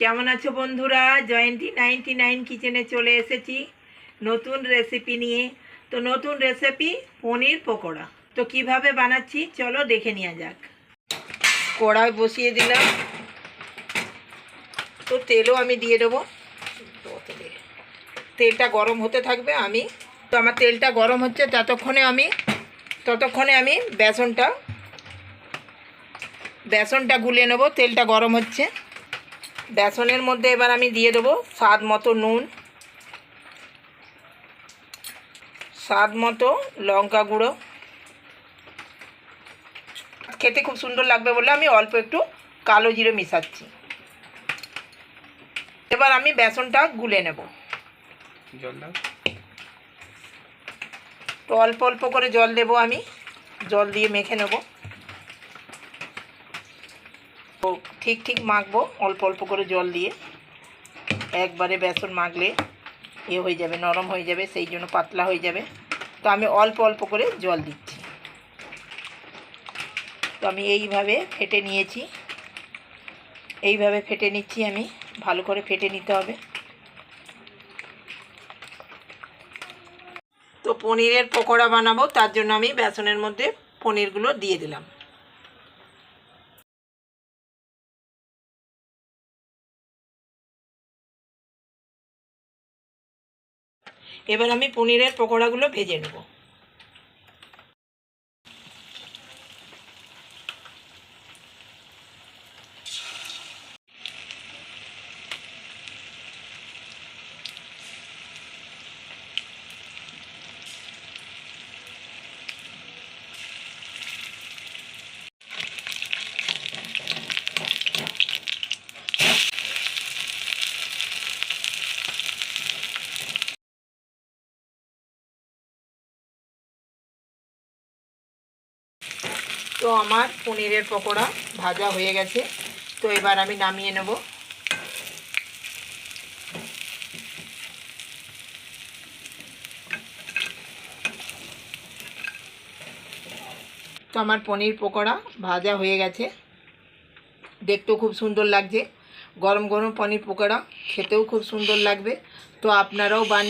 কেমন আছো বন্ধুরা? জয়ন্তী 99 কিচেনে চলে এসেছি নতুন রেসিপি নিয়ে। তো নতুন রেসিপি পনির পকোড়া। তো কিভাবে বানাচ্ছি চলো দেখে নেওয়া যাক। কড়াই বসিয়ে দিলাম, তো তেলও আমি দিয়ে দেবো। তেলটা গরম হতে থাকবে। আমার তেলটা গরম হচ্ছে, ততক্ষণে আমি বেসনটা গুলে নেবো। তেলটা গরম হচ্ছে, বেসনের মধ্যে এবার আমি দিয়ে দেবো স্বাদ মতো নুন, স্বাদ মতো লঙ্কা গুঁড়ো। খেতে খুব সুন্দর লাগবে বলে আমি অল্প একটু কালো জিরে মিশাচ্ছি। এবার আমি বেসনটা গুলে নেব। তো অল্প অল্প করে জল দেব, আমি জল দিয়ে মেখে নেব। তো ঠিক মাখবো অল্প অল্প করে জল দিয়ে। একবারে বেসন মাখলে হয়ে যাবে, নরম হয়ে যাবে, সেই জন্য পাতলা হয়ে যাবে। তো আমি অল্প অল্প করে জল দিচ্ছি। তো আমি এইভাবে ফেটে নিচ্ছি। আমি ভালো করে ফেটে নিতে হবে। তো পনিরের পকোড়া বানাবো, তার জন্য আমি বেসনের মধ্যে পনিরগুলো দিয়ে দিলাম। এবার আমি পনিরের পকোড়াগুলো ভেজে নেব। তো আমার পনিরের পকোড়া ভাজা হয়ে গেছে। তো এবার আমি নামিয়ে নেব। তো আমার পনির পকোড়া ভাজা হয়ে গেছে, দেখতেও খুব সুন্দর লাগছে। গরম গরম পনির পকোড়া খেতেও খুব সুন্দর লাগবে। তো আপনারাও বানিয়ে